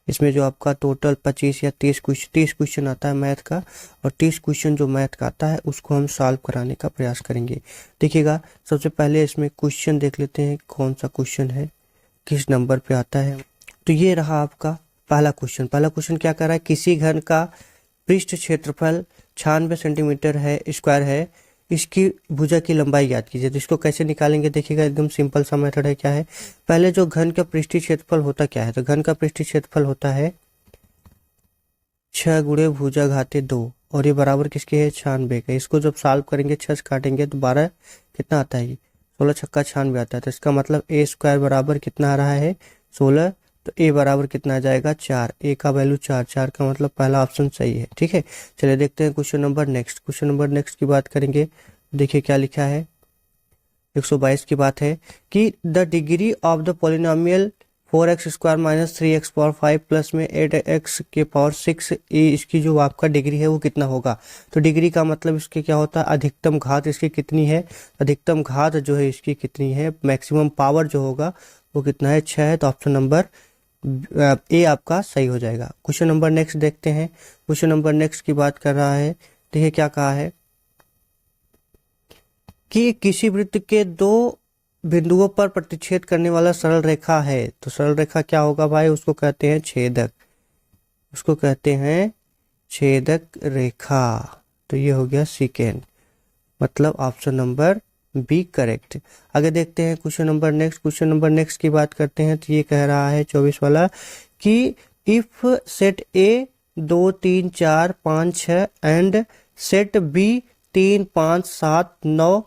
इसमें जो आपका टोटल 25 या 30 क्वेश्चन आता है मैथ का, और 30 क्वेश्चन जो मैथ का आता है उसको हम सॉल्व कराने का प्रयास करेंगे। देखिएगा, सबसे पहले इसमें क्वेश्चन देख लेते हैं कौन सा क्वेश्चन है, किस नंबर पे आता है। तो ये रहा आपका पहला क्वेश्चन। पहला क्वेश्चन क्या कर रहा है, किसी घन का पृष्ठ क्षेत्रफल 96 सेंटीमीटर है स्क्वायर है, इसकी भुजा की लंबाई ज्ञात कीजिए। तो इसको कैसे निकालेंगे, देखिएगा एकदम सिंपल सा मेथड है। क्या है, पहले जो घन का पृष्ठीय क्षेत्रफल होता क्या है, तो घन का पृष्ठीय क्षेत्रफल होता है 6 गुणे भुजा घाते 2, और ये बराबर किसके है, 96 का। इसको जब सॉल्व करेंगे 6 से काटेंगे तो 12 कितना आता है, 16 छक्का 96 आता है। तो इसका मतलब ए स्क्वायर बराबर कितना आ रहा है, 16। तो ए बराबर कितना आ जाएगा, 4। ए का वैल्यू 4, 4 का मतलब पहला ऑप्शन सही है। ठीक है, चलिए देखते हैं question number next. Question number next की बात करेंगे, देखिए क्या लिखा है। 122 की बात है कि the degree of the polynomial 4x square minus 3x power 5 plus में 8x के पावर 6, इसकी जो आपका डिग्री है वो कितना होगा। तो डिग्री का मतलब इसके क्या होता है, अधिकतम घात इसकी कितनी है, अधिकतम घात जो है इसकी कितनी है, मैक्सिमम पावर जो होगा वो कितना है, 6 है। तो ऑप्शन नंबर ए आपका सही हो जाएगा। क्वेश्चन नंबर नेक्स्ट देखते हैं। क्वेश्चन नंबर नेक्स्ट की बात कर रहा है, देखिए क्या कहा है कि किसी वृत्त के दो बिंदुओं पर प्रतिच्छेद करने वाला सरल रेखा है। तो सरल रेखा क्या होगा भाई, उसको कहते हैं छेदक, उसको कहते हैं छेदक रेखा। तो ये हो गया सेकेंड, मतलब ऑप्शन नंबर बी करेक्ट। आगे देखते हैं question number next. Question number next की बात करते हैं, तो ये कह रहा है 24 वाला कि if set A 2 3 4 5 6 and set B 3 5 7 9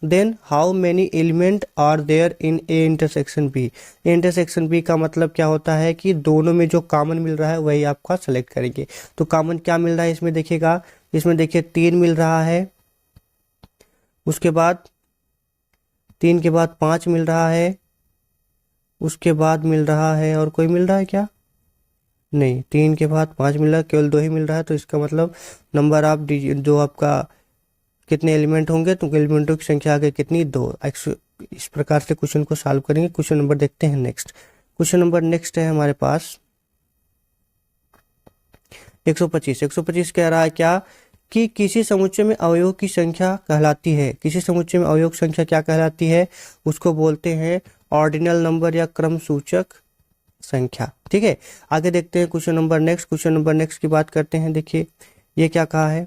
then how many element are there in A intersection B. A intersection B का मतलब क्या होता है कि दोनों में जो कॉमन मिल रहा है वही आपका सेलेक्ट करेंगे। तो कॉमन क्या मिल रहा है इसमें, देखिएगा इसमें देखिए 3 मिल रहा है, उसके बाद 3 के बाद 5 मिल रहा है, उसके बाद मिल रहा है, और कोई मिल रहा है क्या, नहीं। 3 के बाद 5 मिल रहा है, केवल 2 ही मिल रहा है। तो इसका मतलब नंबर आप जो आपका कितने एलिमेंट होंगे, तो एलिमेंटों की संख्या आगे कितनी, 2। इस प्रकार से क्वेश्चन को सॉल्व करेंगे। क्वेश्चन नंबर देखते हैं नेक्स्ट। क्वेश्चन नंबर नेक्स्ट है हमारे पास 125। 125 कह रहा है क्या कि किसी समुच्चय में अवयवों की संख्या कहलाती है, किसी समुच्चय में अवयव संख्या क्या कहलाती है, उसको बोलते हैं ऑर्डिनल नंबर या क्रम सूचक संख्या। ठीक है, आगे देखते हैं question number next. Question number next की बात करते हैं, देखिए ये क्या कहा है,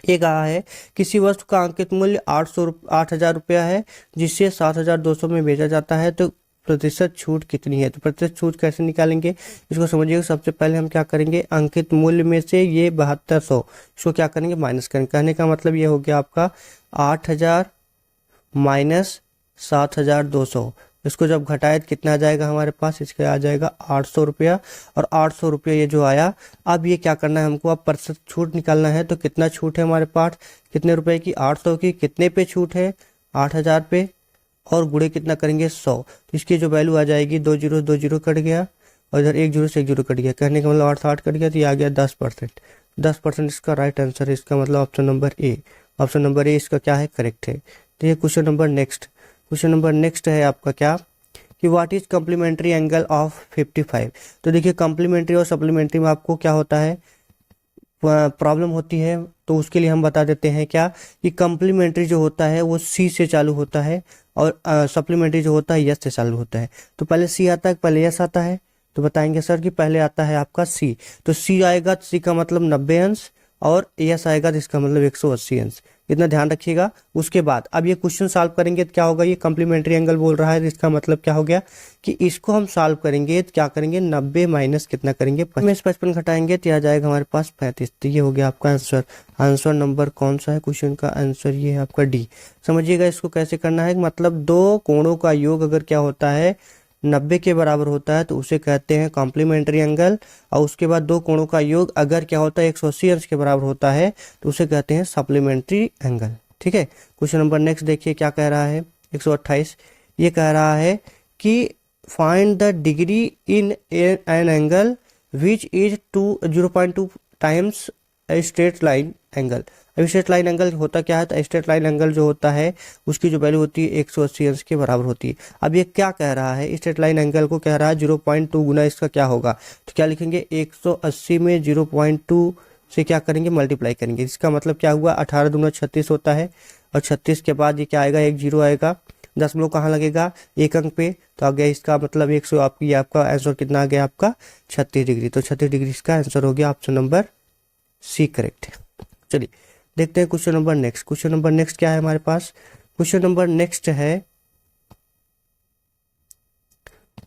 ये कहा है किसी वस्तु का अंकित मूल्य 8,000 रुपया है जिसे 7,200 में बेचा जाता है, तो प्रतिशत छूट कितनी है। तो प्रतिशत छूट कैसे निकालेंगे, इसको समझिएगा। सबसे पहले हम क्या करेंगे, अंकित मूल्य में से ये 7200, इसको क्या करेंगे, माइनस करेंगे। कहने का मतलब ये हो गया आपका 8,000 माइनस 7,200। इसको जब घटाए तो कितना आ जाएगा हमारे पास, इसका आ जाएगा 800 रुपया। और 800 रुपया ये जो आया, अब ये क्या करना है हमको, अब प्रतिशत छूट निकालना है। तो कितना छूट है हमारे पास, कितने रुपए की, 800 की, कितने पे छूट है, 8,000 पे, और गुणे कितना करेंगे, 100। तो इसकी जो वैल्यू आ जाएगी, 2 जीरो कट गया, और इधर 1 जीरो से 1 जीरो कट गया। कहने का मतलब 8 कट गया, तो ये आ गया 10%। 10% इसका राइट आंसर है। इसका मतलब option number A, option number A इसका क्या है, करेक्ट है। तो ये question number next. Question number next है आपका क्या कि what is complementary angle of 55। तो देखिए कम्प्लीमेंट्री और सप्लीमेंट्री में आपको क्या होता है, प्रॉब्लम होती है। तो उसके लिए हम बता देते हैं क्या कि कम्प्लीमेंट्री जो होता है वो सी से चालू होता है, और सप्लीमेंट्री जो होता है यस से चालू होता है। तो पहले सी आता है, पहले यस आता है। तो बताएंगे सर कि पहले आता है आपका सी। तो सी आएगा, तो सी का मतलब 90 अंश, और यस आएगा तो इसका मतलब 180 अंश। इतना ध्यान रखिएगा। उसके बाद अब ये क्वेश्चन सॉल्व करेंगे तो क्या होगा, ये कम्प्लीमेंट्री एंगल बोल रहा है, तो इसका मतलब क्या हो गया कि इसको हम सॉल्व करेंगे तो क्या करेंगे, 90 माइनस कितना करेंगे, 55 घटाएंगे तो आ जाएगा हमारे पास 35। तो ये हो गया आपका आंसर। आंसर नंबर कौन सा है क्वेश्चन का, आंसर ये है आपका डी। समझिएगा इसको कैसे करना है, मतलब दो कोणों का योग अगर क्या होता है 90 के बराबर होता है तो उसे कहते हैं कॉम्प्लीमेंट्री एंगल, और उसके बाद दो कोणों का योग अगर क्या होता है 180 अंश के बराबर होता है तो उसे कहते हैं सप्लीमेंट्री एंगल। ठीक है, क्वेश्चन नंबर नेक्स्ट देखिए क्या कह रहा है 128। ये कह रहा है कि find the degree in an angle which is 0.2 times a straight line angle. अब स्ट्रेट लाइन एंगल होता क्या है, तो स्ट्रेट लाइन एंगल जो होता है उसकी जो वैल्यू होती है 180 अंश के बराबर होती है। अब ये क्या कह रहा है, स्ट्रेट लाइन एंगल को कह रहा है 0.2 गुना इसका क्या होगा, तो क्या लिखेंगे 180 में 0.2 से क्या करेंगे मल्टीप्लाई करेंगे। इसका मतलब क्या हुआ 18 दूना 36 होता है, और 36 के बाद ये क्या आएगा, एक जीरो आएगा, दशमलव कहाँ लगेगा, एक अंक पे, तो आ गया इसका मतलब 100। आपकी आपका आंसर कितना आ गया आपका 36 डिग्री। तो 36 डिग्री इसका आंसर हो गया ऑप्शन नंबर सी करेक्ट है। चलिए देखते हैं question number next. Question number next क्या है हमारे पास, क्वेश्चन नंबर नेक्स्ट है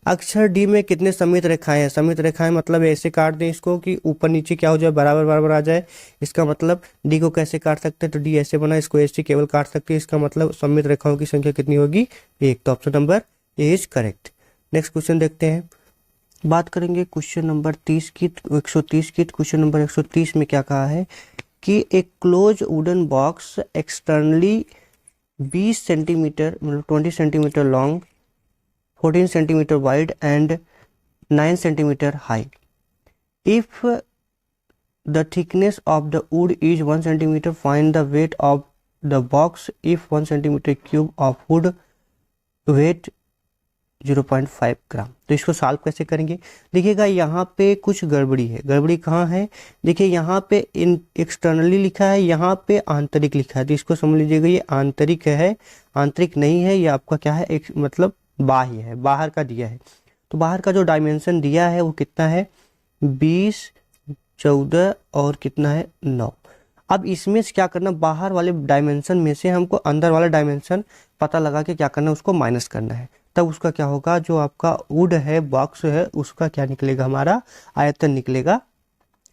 अक्षर डी में कितने समित रेखाएं हैं। समित रेखाएं मतलब ऐसे काट दें इसको कि ऊपर नीचे क्या हो जाए, बराबर बराबर आ जाए। इसका मतलब डी को कैसे काट सकते हैं, तो डी ऐसे बना, इसको ऐसे केवल काट सकते हैं। इसका मतलब समित रेखाओं की संख्या कितनी होगी, एक। तो option number A is correct. Next question देखते हैं, बात करेंगे क्वेश्चन नंबर 30 की, 130 की। क्वेश्चन नंबर 130 में क्या कहा है कि एक close wooden box externally 20 centimetre मतलब 20 centimetre long, 14 centimeter wide and 9 centimeter high. If the thickness of the wood is 1 centimeter, find the weight of the box if 1 centimeter cube of wood weight 0.5 ग्राम। तो इसको solve कैसे करेंगे, देखिएगा यहाँ पे कुछ गड़बड़ी है। गड़बड़ी कहाँ है, देखिए यहाँ पे इन एक्सटर्नली लिखा है, यहाँ पे आंतरिक लिखा है, तो इसको समझ लीजिएगा ये आंतरिक है, आंतरिक नहीं है, ये आपका क्या है, एक मतलब बाह्य है, बाहर का दिया है। तो बाहर का जो डायमेंशन दिया है वो कितना है 20, 14 और कितना है 9। अब इसमें से क्या करना, बाहर वाले डायमेंशन में से हमको अंदर वाला डायमेंशन पता लगा के क्या करना, उसको माइनस करना है। तब उसका क्या होगा, जो आपका वुड है, बॉक्स है, उसका क्या निकलेगा, हमारा आयतन निकलेगा।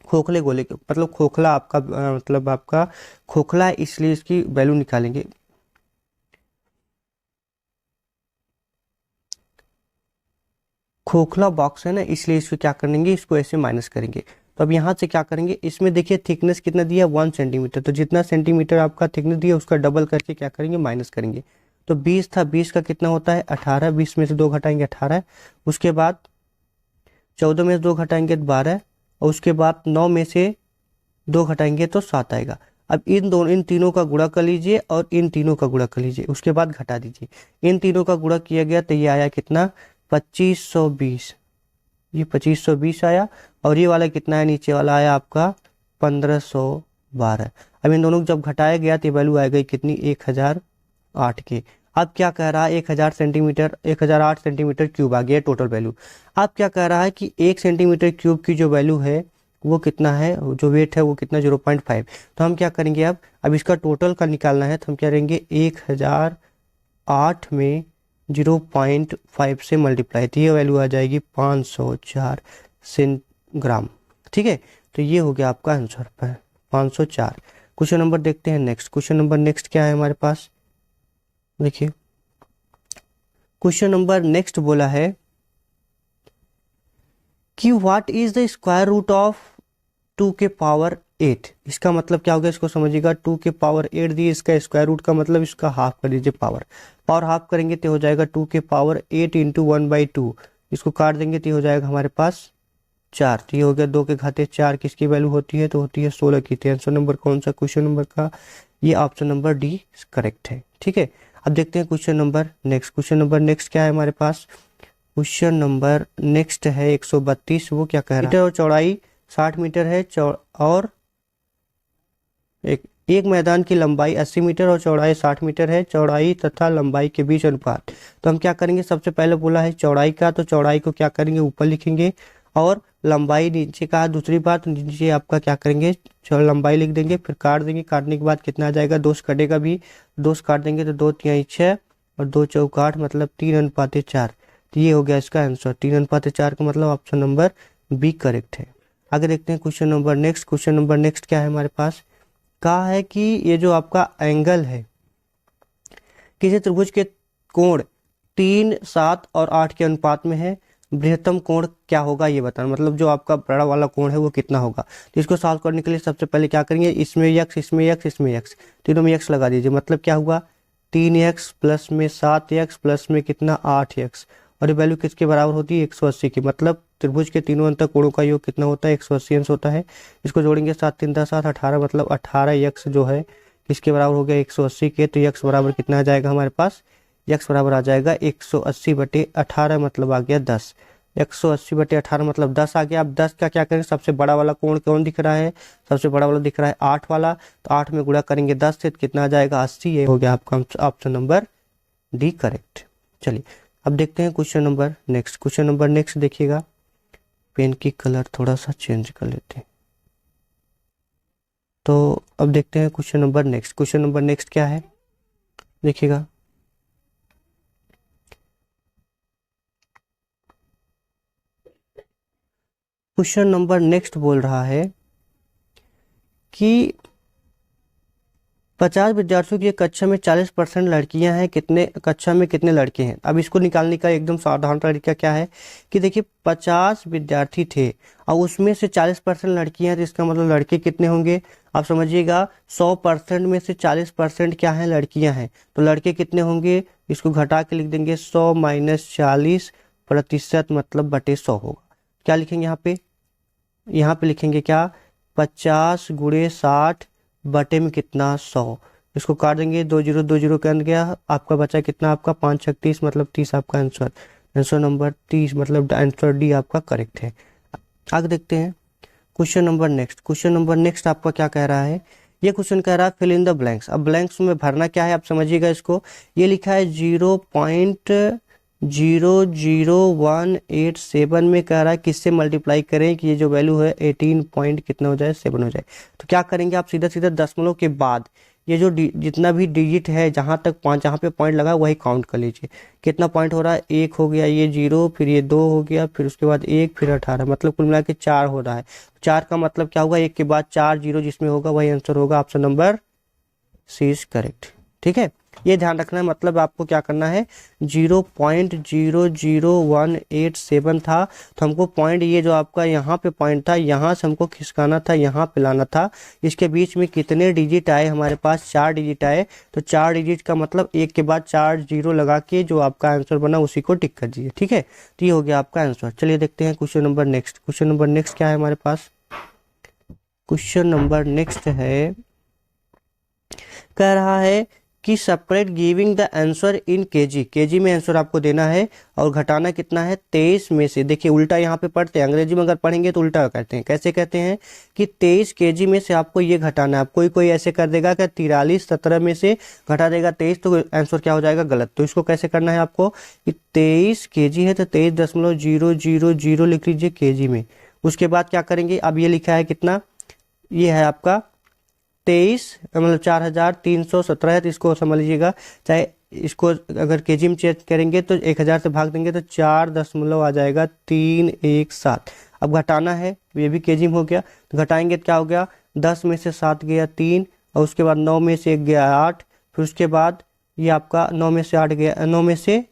खोखले गोले के मतलब खोखला आपका मतलब आपका खोखला है, इसलिए इसकी वैल्यू निकालेंगे। खोखला बॉक्स है ना, इसलिए इसको क्या करेंगे, इसको ऐसे माइनस करेंगे। तो अब यहाँ से क्या करेंगे, इसमें देखिए थिकनेस कितना दिया 1 सेंटीमीटर, तो जितना सेंटीमीटर आपका थिकनेस दिया उसका डबल करके क्या करेंगे, माइनस करेंगे। तो 20 था, 20 का कितना होता है 18, 20 में से 2 घटाएंगे 18, उसके बाद 14 में से 2 घटाएंगे 12, और उसके बाद 9 में से 2 घटाएंगे तो 7 आएगा। अब इन तीनों का गुणा कर लीजिए और इन तीनों का गुणा कर लीजिए, उसके बाद घटा दीजिए। इन तीनों का गुणा किया गया तो ये आया कितना 2520, ये 2520 आया, और ये वाला कितना है, नीचे वाला आया आपका 1512। अब इन दोनों को जब घटाया गया तो वैल्यू आ गई कितनी 1008 की। अब क्या कह रहा है 1008 सेंटीमीटर क्यूब आ गया टोटल वैल्यू। अब क्या कह रहा है कि 1 सेंटीमीटर क्यूब की जो वैल्यू है वो कितना है, जो वेट है वो कितना 0.5। तो हम क्या करेंगे, अब इसका टोटल का निकालना है, तो हम क्या करेंगे 1008 में 0.5 से मल्टीप्लाई, तो ये वैल्यू आ जाएगी 504 ग्राम। ठीक है, तो ये हो गया आपका आंसर 504। क्वेश्चन नंबर देखते हैं नेक्स्ट। क्वेश्चन नंबर नेक्स्ट क्या है हमारे पास, देखिए क्वेश्चन नंबर नेक्स्ट बोला है कि what is the square root of 2 के पावर 8। इसका मतलब क्या होगा, इसको समझिएगा। 2 के पावर 8 दी, इसका स्क्वायर रूट का मतलब इसका हाफ कर दीजिए, पावर हाफ करेंगे तो हो जाएगा 2 के पावर 8 इंटू 1/2। इसको काट देंगे तो हो जाएगा हमारे पास 4। तो ये हो गया 2 के घाते 4, किसकी वैल्यू होती है, तो होती है 16 की। तो आंसर नंबर कौन सा क्वेश्चन नंबर का, ये ऑप्शन नंबर डी करेक्ट है। ठीक है, अब देखते हैं question number next. Question number next क्या है हमारे पास, क्वेश्चन नंबर नेक्स्ट है 132। वो क्या कह रहा है, और चौड़ाई 60 मीटर है, और एक मैदान की लंबाई 80 मीटर और चौड़ाई 60 मीटर है। चौड़ाई तथा लंबाई के बीच अनुपात, तो हम क्या करेंगे, सबसे पहले बोला है चौड़ाई का, तो चौड़ाई को क्या करेंगे ऊपर लिखेंगे, और लंबाई नीचे का। दूसरी बात, नीचे आपका क्या करेंगे, लंबाई लिख देंगे, फिर काट देंगे। काटने के बाद कितना आ जाएगा, 2 कटेगा भी, 2 काट देंगे तो 2 तिहाई 6 और 2 चौक 8, मतलब 3:4। तो ये हो गया इसका आंसर 3:4 का मतलब ऑप्शन नंबर बी करेक्ट है। आगे देखते हैं question number next. Question number next क्या है हमारे पास, कहा है कि ये जो आपका एंगल है, किसी त्रिभुज के कोण 3, 7 और 8 के अनुपात में है, बृहत्तम कोण क्या होगा ये बताना, मतलब जो आपका बड़ा वाला कोण है वो कितना होगा। तो इसको सॉल्व करने के लिए सबसे पहले क्या करेंगे, इसमें x, इसमें x, इसमें x, तीनों में x लगा दीजिए। मतलब क्या हुआ 3x प्लस में 7x प्लस में कितना 8x, और ये वैल्यू किसके बराबर होती है 180 की, मतलब त्रिभुज के तीनों अंतः कोणों का योग कितना होता है, 180 अंश होता है। इसको जोड़ेंगे 7 3 10 7 18, मतलब 18 यक्स जो है इसके बराबर हो गया 180 के। तो यक्स बराबर कितना आ जाएगा हमारे पास, यक्स बराबर आ जाएगा 180/18, मतलब आ गया 10। 180/18 मतलब 10 आ गया। अब 10 का क्या करेंगे, सबसे बड़ा वाला कोण कौन दिख रहा है, सबसे बड़ा वाला दिख रहा है 8 वाला, तो 8 में गुणा करेंगे 10 से, कितना आ जाएगा 80। ये हो गया आपका ऑप्शन नंबर डी करेक्ट। चलिए अब देखते हैं question number next. Question number next देखिएगा, पेन की कलर थोड़ा सा चेंज कर लेते हैं। तो अब देखते हैं question number next. Question number next क्या है देखिएगा, क्वेश्चन नंबर नेक्स्ट बोल रहा है कि 50 विद्यार्थियों की एक कक्षा में 40% लड़कियां हैं, कितने कक्षा में कितने लड़के हैं। अब इसको निकालने का एकदम साधारण तरीका क्या है कि देखिए 50 विद्यार्थी थे और उसमें से 40% लड़कियां हैं, तो इसका मतलब लड़के कितने होंगे, आप समझिएगा 100% में से 40% क्या है, लड़कियां हैं, तो लड़के कितने होंगे, इसको घटा के लिख देंगे 100 - 40%, मतलब बटे 100 होगा। क्या लिखेंगे यहाँ पे लिखेंगे क्या, 50 × 60 बटे में कितना 100, इसको काट देंगे, 2 0 2 0 कर गया, आपका बचा कितना, आपका 5 6 30, मतलब 30 आपका आंसर, आंसर नंबर 30, मतलब आंसर डी आपका करेक्ट है। आगे देखते हैं question number next. Question number next आपका क्या कह रहा है, ये क्वेश्चन कह रहा है फिल इन द ब्लैंक्स। अब ब्लैंक्स में भरना क्या है आप समझिएगा इसको, ये लिखा है 0.00187 में कह रहा है किससे मल्टीप्लाई करें कि ये जो वैल्यू है 18 पॉइंट कितना हो जाए 7 हो जाए। तो क्या करेंगे आप, सीधा सीधा दशमलव के बाद ये जो जितना भी डिजिट है जहाँ तक 5 जहाँ पे पॉइंट लगा वही काउंट कर लीजिए। कितना पॉइंट हो रहा है, 1 हो गया, ये 0, फिर ये 2 हो गया, फिर उसके बाद 1, फिर 18, मतलब कुल मिला के 4 हो रहा है। 4 का मतलब क्या होगा, 1 के बाद 4 0 जिसमें होगा वही आंसर होगा, option number C is correct. ठीक है, ये ध्यान रखना है, मतलब आपको क्या करना है, 0.00187 था, तो हमको पॉइंट ये जो आपका यहाँ पे पॉइंट था यहाँ से हमको खिसकाना था, यहाँ पे लाना था। इसके बीच में कितने डिजिट आए हमारे पास, 4 डिजिट आए, तो 4 डिजिट का मतलब 1 के बाद 4 0 लगा के जो आपका आंसर बना उसी को टिक कर दीजिए। ठीक है, तो ये हो गया आपका आंसर। चलिए देखते हैं question number next. Question number next क्या है हमारे पास, क्वेश्चन नंबर नेक्स्ट है, कह रहा है कि separate giving the answer in KG. KG में आंसर आपको देना है और घटाना कितना है 23 में से। देखिए उल्टा यहाँ पे पढ़ते हैं, अंग्रेजी में अगर पढ़ेंगे तो उल्टा कहते हैं। कैसे कहते हैं कि 23 केजी में से आपको ये घटाना है। कोई ऐसे कर देगा कि 43 17 में से घटा देगा 23, तो आंसर क्या हो जाएगा गलत। तो इसको कैसे करना है आपको कि 23 केजी है तो 23.000 लिख लीजिए केजी में। उसके बाद क्या करेंगे, अब ये लिखा है कितना, ये है आपका 23, मतलब 4317 है, तो इसको समझ लीजिएगा, चाहे इसको अगर केजी में चेंज करेंगे तो 1000 से भाग देंगे तो 4 आ जाएगा 317। अब घटाना है, ये भी केजी में हो गया, तो घटाएंगे तो क्या हो गया, 10 में से 7 गया 3, और उसके बाद 9 में से 1 गया 8, फिर उसके बाद ये आपका 9 में से 8 गया, 9 में से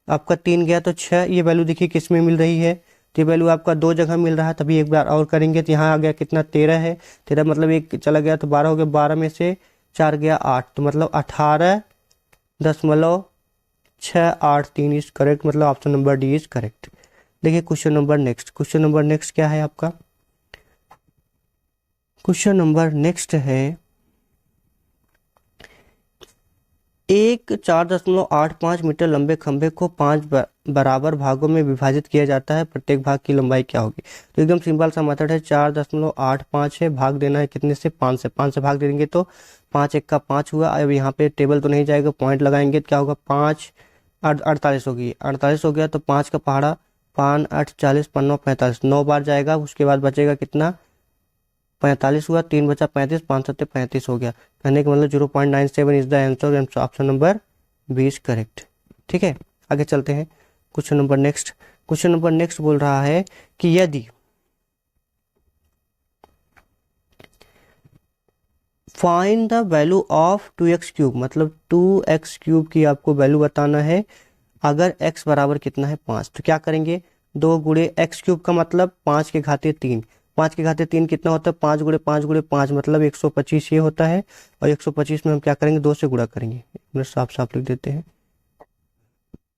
आपका 3 गया तो 6। ये वैल्यू देखिए किस में मिल रही है, तो ये वैल्यू आपका 2 जगह मिल रहा है। तभी एक बार और करेंगे तो यहाँ आ गया कितना 13 है, 13 मतलब 1 चला गया तो 12 हो गया, 12 में से 4 गया 8, तो मतलब 18.683 इज करेक्ट, मतलब option number D is correct. देखिए question number next. Question number next क्या है आपका, क्वेश्चन नंबर नेक्स्ट है, एक 4.85 मीटर लंबे खंभे को 5 बराबर भागों में विभाजित किया जाता है, प्रत्येक भाग की लंबाई क्या होगी। तो एकदम सिंपल सा मेथड है, 4.85 है, भाग देना है कितने से, 5 से। 5 से भाग दे देंगे तो 5 1 का 5 हुआ। अब यहाँ पे टेबल तो नहीं जाएगा, पॉइंट लगाएंगे तो क्या होगा, 5 48 होगी, 48 हो गया तो 5 का पहाड़ा 5 8 40 5 9 45, 9 बार जाएगा। उसके बाद बचेगा कितना, 45 हुआ, 3 बचा 35, 5 7 35 हो गया। कहने का मतलब 0.97 is the answer, option number B is correct. ठीक है, आगे चलते हैं question number next. Question number next बोल रहा है कि यदि find the value of 2x³, मतलब 2x³ की आपको वैल्यू बताना है अगर x बराबर कितना है 5। तो क्या करेंगे, 2 × x³ का मतलब 5 के घाते 3, 5 के घाते 3 कितना होता है, 5 × 5 × 5 मतलब 125 ये होता है। और 125 में हम क्या करेंगे, 2 से गुणा करेंगे, साफ साफ लिख देते हैं।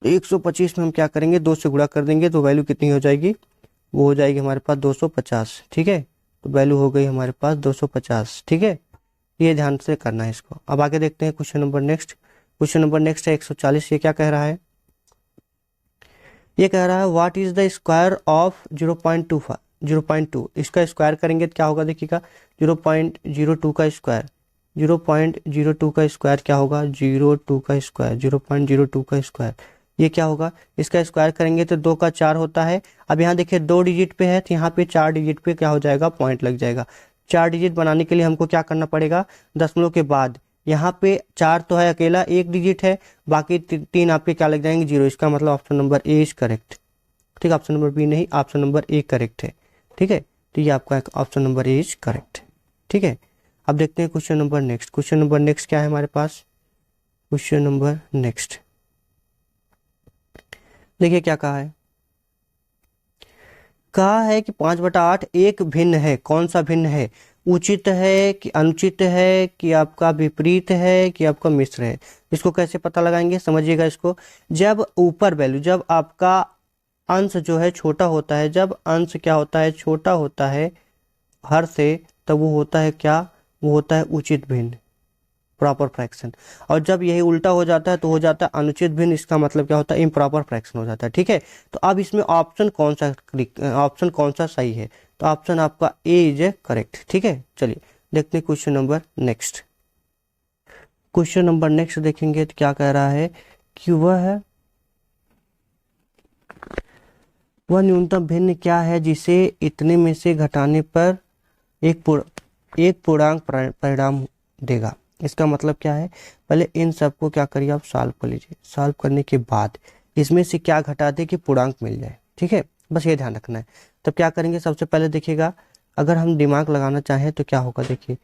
125 में हम क्या करेंगे, 2 से गुणा कर देंगे तो वैल्यू कितनी हो जाएगी, वो हो जाएगी हमारे पास 250, ठीक है। तो वैल्यू हो गई हमारे पास 250, ठीक है। ये ध्यान से करना है इसको। अब आगे देखते हैं question number next. Question number next है 140। ये क्या कह रहा है? ये कह रहा है what is the square of 0.25 0.2। इसका स्क्वायर करेंगे तो क्या होगा देखिएगा, 0.02 का स्क्वायर, 0.02 का स्क्वायर क्या होगा, 02 का स्क्वायर, 0.02 का स्क्वायर, ये क्या होगा? इसका स्क्वायर करेंगे तो 2 का 4 होता है। अब यहाँ देखिए 2 डिजिट पे है तो यहाँ पे 4 डिजिट पे क्या हो जाएगा, पॉइंट लग जाएगा। 4 डिजिट बनाने के लिए हमको क्या करना पड़ेगा, दशमलव के बाद यहाँ पे 4 तो है अकेला, 1 डिजिट है, बाकी 3 आपके क्या लग जाएंगे, 0। इसका मतलब option number A is correct, ठीक है। ऑप्शन नंबर बी नहीं, ऑप्शन नंबर ए करेक्ट है, ठीक है। तो ये आपका option number A is correct, ठीक है। अब देखते हैं question number next. Question number next क्या है हमारे पास? क्वेश्चन नंबर नेक्स्ट देखिए क्या कहा है। कहा है कि 5/8 एक भिन्न है। कौन सा भिन्न है? उचित है कि अनुचित है कि आपका विपरीत है कि आपका मिश्र है? इसको कैसे पता लगाएंगे, समझिएगा इसको। जब ऊपर वैल्यू, जब आपका अंश जो है छोटा होता है, जब अंश क्या होता है, छोटा होता है हर से, तब वो होता है क्या, वो होता है उचित भिन्न, प्रॉपर फ्रैक्शन। और जब यही उल्टा हो जाता है तो हो जाता है अनुचित भिन्न। इसका मतलब क्या होता है, इम्प्रॉपर फ्रैक्शन हो जाता है, ठीक है। तो अब इसमें ऑप्शन कौन सा सही है? तो ऑप्शन आपका ए इज ए करेक्ट, ठीक है। चलिए देखते हैं question number next. Question number next देखेंगे तो क्या कह रहा है कि वह न्यूनतम भिन्न क्या है जिसे इतने में से घटाने पर एक पूर्णांक परिणाम देगा। इसका मतलब क्या है, पहले इन सबको क्या करिए आप सॉल्व कर लीजिए। सॉल्व करने के बाद इसमें से क्या घटा दे कि पूर्णांक मिल जाए, ठीक है। बस ये ध्यान रखना है। तब क्या करेंगे, सबसे पहले देखिएगा, अगर हम दिमाग लगाना चाहें तो क्या होगा, देखिए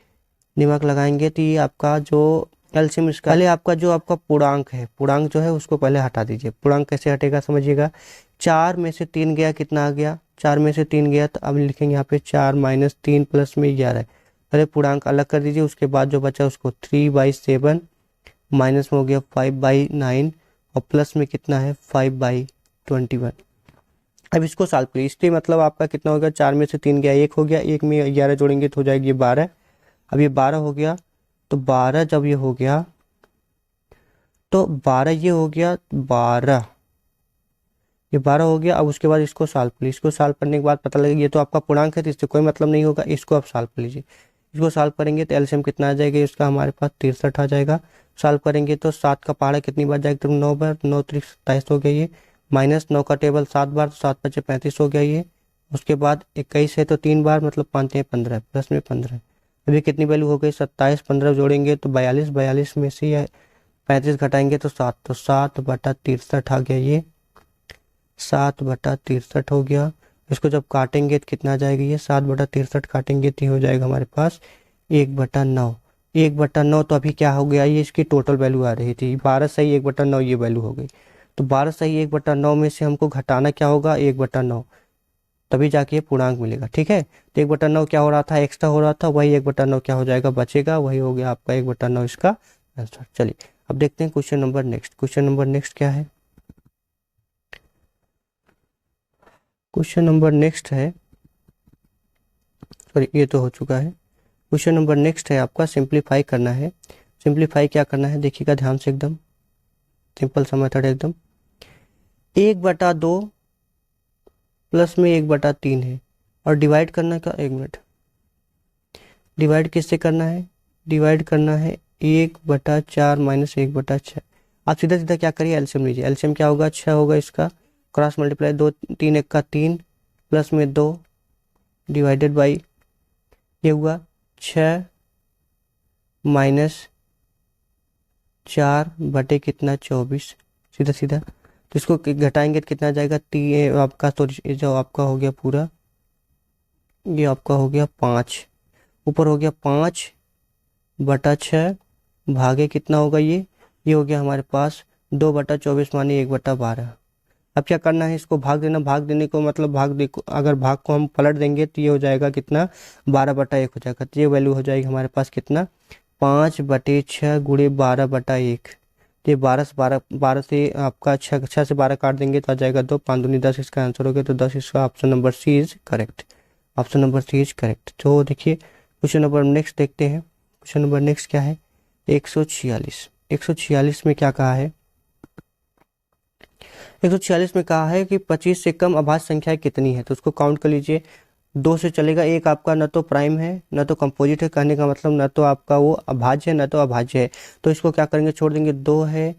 दिमाग लगाएंगे तो ये आपका जो एलसीएम, इसका पहले आपका जो आपका पूर्णांक है, पूर्णांक जो है उसको पहले हटा दीजिए। पूर्णांक कैसे हटेगा समझिएगा। 4 में से 3 गया, कितना आ गया, 4 में से 3 गया, तो अब लिखेंगे यहाँ पे 4 - 3 प्लस में 11। पहले पूर्णांक अलग कर दीजिए, उसके बाद जो बचा उसको 3/7 माइनस में हो गया 5/9 और प्लस में कितना है 5/21। अब इसको सॉल्व करिए। इसलिए मतलब आपका कितना हो गया, 4 में से 3 गया, 1 हो गया, 1 में 11 जोड़ेंगे तो हो जाएगी 12। अब ये 12 हो गया, तो 12 जब ये हो गया तो 12 ये हो गया, 12 ये 12 हो गया। अब उसके बाद इसको सॉल्व कर लीजिए। इसको सॉल्व करने के बाद पता लगेगा ये तो आपका पूर्णांक है तो इससे कोई मतलब नहीं होगा। इसको आप सॉल्व कर लीजिए। इसको सॉल्व करेंगे तो एलसीएम कितना आ जाएगा इसका, हमारे पास 63 आ जाएगा। सॉल्व करेंगे तो 7 का पहाड़ा कितनी बार जाएगा, तो 9 बार, 9 × 27 हो गया ये, माइनस 9 का टेबल 7 बार, तो 7 × 5 = 35 हो गया ये। उसके बाद 21 है तो 3 बार, मतलब 5 × 15 प्लस में 15। अभी कितनी वैल्यू हो गई, 27, 15 जोड़ेंगे तो 42, 42 में से 35 घटाएंगे तो 7, तो 7/63 आ गया ये, 7/63 हो गया। इसको जब काटेंगे तो कितना आ जाएगा ये, 7/63 काटेंगे तो हो जाएगा हमारे पास 1/9। 1/9 तो अभी क्या हो गया, ये इसकी टोटल वैल्यू आ रही थी 12 सही 1/9 ये वैल्यू हो गई। तो 12 सही 1/9 में से हमको घटाना क्या होगा, 1/9, तभी जाके ये पूर्णांक मिलेगा, ठीक है। तो 1/9 क्या हो रहा था, एक्स्ट्रा हो रहा था, वही 1/9 क्या हो जाएगा, बचेगा, वही हो गया आपका 1/9 इसका आंसर। चलिए अब देखते हैं question number next. Question number next क्या है, क्वेश्चन नंबर नेक्स्ट है, सॉरी ये तो हो चुका है। क्वेश्चन नंबर नेक्स्ट है आपका सिंप्लीफाई करना है। सिंप्लीफाई क्या करना है देखिएगा ध्यान से, एकदम सिंपल सा मेथड है एकदम। 1/2 प्लस में 1/3 है और डिवाइड करना का, 1 मिनट, डिवाइड किससे करना है, डिवाइड करना है 1/4 - 1/6। आप सीधा सीधा क्या करिए, एलसीएम लीजिए। एलसीएम क्या होगा, 6 होगा इसका, क्रॉस मल्टीप्लाई 2 3 1 का 3 प्लस में 2 डिवाइडेड बाई ये हुआ 6 -4 बटे कितना 24, सीधा सीधा। तो इसको घटाएंगे तो कितना जाएगा, आपका तो जो आपका हो गया पूरा, ये आपका हो गया 5, ऊपर हो गया 5/6 भागे कितना होगा ये हो गया हमारे पास 2/24 माने 1/12। अब क्या करना है, इसको भाग देना। भाग देने को मतलब अगर भाग को हम पलट देंगे तो ये हो जाएगा कितना, 12/1 हो जाएगा। तो ये वैल्यू हो जाएगी हमारे पास कितना, 5/6 × 12/1। तो ये 12 से आपका 6 से 12 काट देंगे तो आ जाएगा 2, 5 दूनी 10 इसका आंसर हो गया। तो 10 इसका option number C is correct. Option number C is correct. तो देखिए क्वेश्चन नंबर नेक्स्ट देखते हैं। क्वेश्चन नंबर नेक्स्ट क्या है? 146। 146 में क्या कहा है? 146 में कहा है कि 25 से कम अभाज्य संख्या कितनी है? तो उसको काउंट कर लीजिए। 2 से चलेगा। एक आपका न तो प्राइम है न तो कंपोजिट है, कहने का मतलब न तो आपका वो अभाज्य है न तो अभाज्य है। तो इसको क्या करेंगे? छोड़ देंगे। 2 है,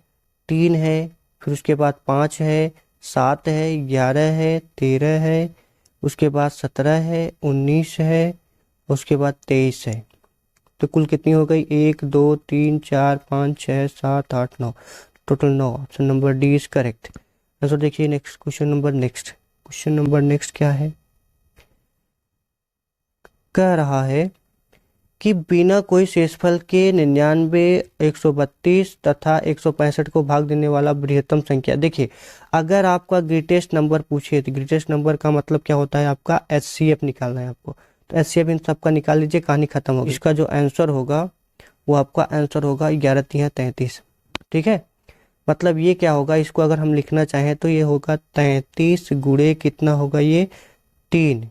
3 है, फिर उसके बाद 5 है, 7 है, 11 है, 13 है, उसके बाद 17 है, 19 है, उसके बाद 23 है। तो कुल कितनी हो गई? 1 2 3 4 5 6 7 8 9, total 9। Option number D is correct. Answer देखिए next question number next. Question number next क्या है? कह रहा है कि बिना कोई शेषफल के 99, 132 तथा 165 को भाग देने वाला बृहत्तम संख्या। देखिए अगर आपका ग्रेटेस्ट नंबर पूछे तो ग्रेटेस्ट नंबर का मतलब क्या होता है? आपका HCF निकालना है आपको। तो HCF इन सबका निकाल लीजिए, कहानी खत्म होगी। इसका जो आंसर होगा वो आपका आंसर होगा 11 3 33। ठीक है, मतलब ये क्या होगा? इसको अगर हम लिखना चाहें तो ये होगा 33 गुणे कितना होगा? ये 3।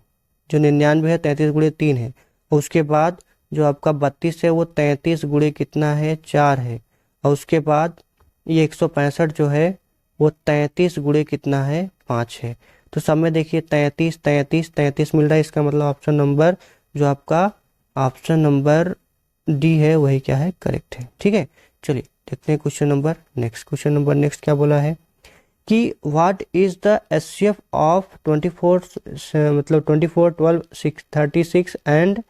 जो 99 है 33 गुणे 3 है। उसके बाद जो आपका 32 है वो 33 गुणे कितना है? 4 है। और उसके बाद ये 165 जो है वो 33 गुणे कितना है? 5 है। तो सब में देखिए 33 33 33 मिल रहा है। इसका मतलब ऑप्शन नंबर जो आपका ऑप्शन नंबर डी है वही क्या है? करेक्ट है। ठीक है, चलिए देखते हैं question number next. Question number next क्या बोला है कि what is the HCF of 24 मतलब 24 12 6 36 एंड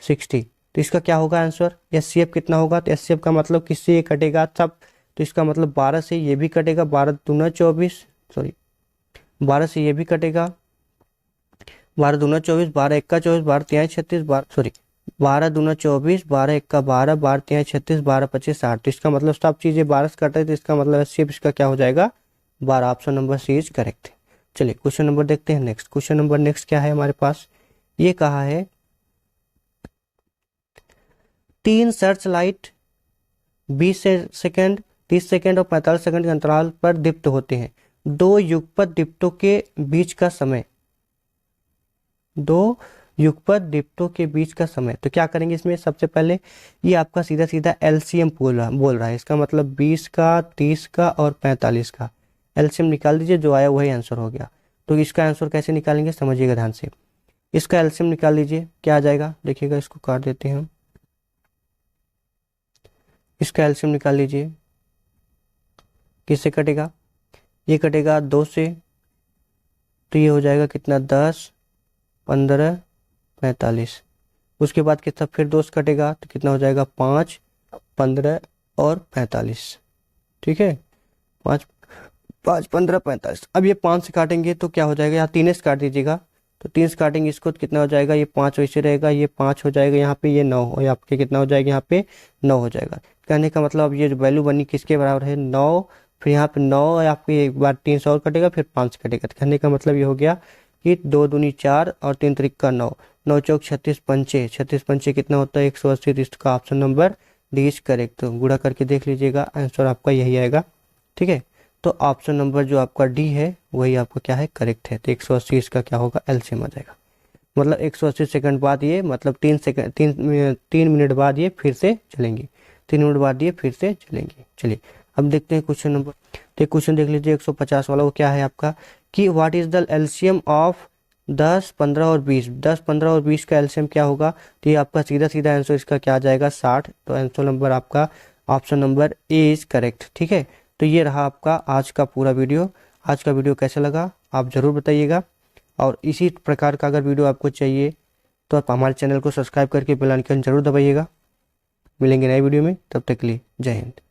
60। तो इसका क्या होगा आंसर? HCF कितना होगा? तो HCF का मतलब किससे ये कटेगा? सब। तो इसका मतलब 12 से ये भी कटेगा। 12 दूना 24, सॉरी 12 से ये भी कटेगा। 12 दूना 24, 12 एक्का 24, 12 तिहाई 36, 12 सॉरी 12 दूना 24, 12 एक्का 12, 12 तिहाई 36, 12 25 60। तो इसका मतलब सब चीजें 12 से कट रही है। तो इसका मतलब HCF इसका क्या हो जाएगा? 12। Option number C is correct. चलिए क्वेश्चन नंबर देखते हैं नेक्स्ट। क्वेश्चन नंबर नेक्स्ट क्या है हमारे पास? ये कहा है 3 सर्च लाइट 20 सेकंड, 30 सेकंड और 45 सेकंड के अंतराल पर दीप्त होते हैं। 2 युगपत दीप्तों के बीच का समय। 2 युगपत दीप्तों के बीच का समय। तो क्या करेंगे इसमें? सबसे पहले ये आपका सीधा सीधा LCM बोल रहा है। इसका मतलब 20 का, 30 का और 45 का LCM निकाल दीजिए। जो आया वही आंसर हो गया। तो इसका आंसर कैसे निकालेंगे समझिएगा ध्यान से। इसका LCM निकाल लीजिए, क्या आ जाएगा? देखिएगा, इसको काट देते हैं हम। इसका LCM निकाल लीजिए। किससे कटेगा? ये कटेगा 2 से। तो ये हो जाएगा कितना? 10 15 45। उसके बाद कितना? फिर 2 से कटेगा तो कितना हो जाएगा? 5 15 और 45। ठीक है, 5 5 15 45। अब ये 5 से काटेंगे तो क्या हो जाएगा? यहाँ 3 से काट दीजिएगा। तो 3 से काटेंगे इसको तो कितना हो जाएगा? ये 5 वैसे रहेगा, ये 5 हो जाएगा, यहाँ पे ये 9 और आपके कितना हो जाएगा? यहाँ पे 9 हो जाएगा। कहने का मतलब अब ये जो वैल्यू बनी किसके बराबर है? 9। फिर यहाँ पे 9 आपके एक बार 3 से और कटेगा, फिर 5 से कटेगा। तो कहने का मतलब ये हो गया कि 2 दूनी 4 और 3 त्रिका 9, 9 चौक 36 पंचे, 36 पंचे कितना होता है? 180। तो इसका option number D is correct. तो गुणा करके देख लीजिएगा, आंसर आपका यही आएगा। ठीक है, तो ऑप्शन नंबर जो आपका डी है वही आपका क्या है? करेक्ट है। तो 180 इसका क्या होगा? LCM आ जाएगा। मतलब 180 सेकंड बाद ये मतलब 3 मिनट बाद ये फिर से चलेंगी। 3 मिनट बाद ये फिर से चलेंगी। चलिए अब देखते हैं क्वेश्चन नंबर। तो क्वेश्चन देख लीजिए 150 वाला। वो क्या है आपका कि what is the LCM of 10 15 और 20। 10 15 और 20 का LCM क्या होगा? तो ये आपका सीधा सीधा आंसर इसका क्या आ जाएगा? 60। तो आंसर नंबर आपका option number A is correct. ठीक है, तो ये रहा आपका आज का पूरा वीडियो। आज का वीडियो कैसा लगा आप ज़रूर बताइएगा। और इसी प्रकार का अगर वीडियो आपको चाहिए तो आप हमारे चैनल को सब्सक्राइब करके बेल आइकन जरूर दबाइएगा। मिलेंगे नए वीडियो में, तब तक के लिए जय हिंद।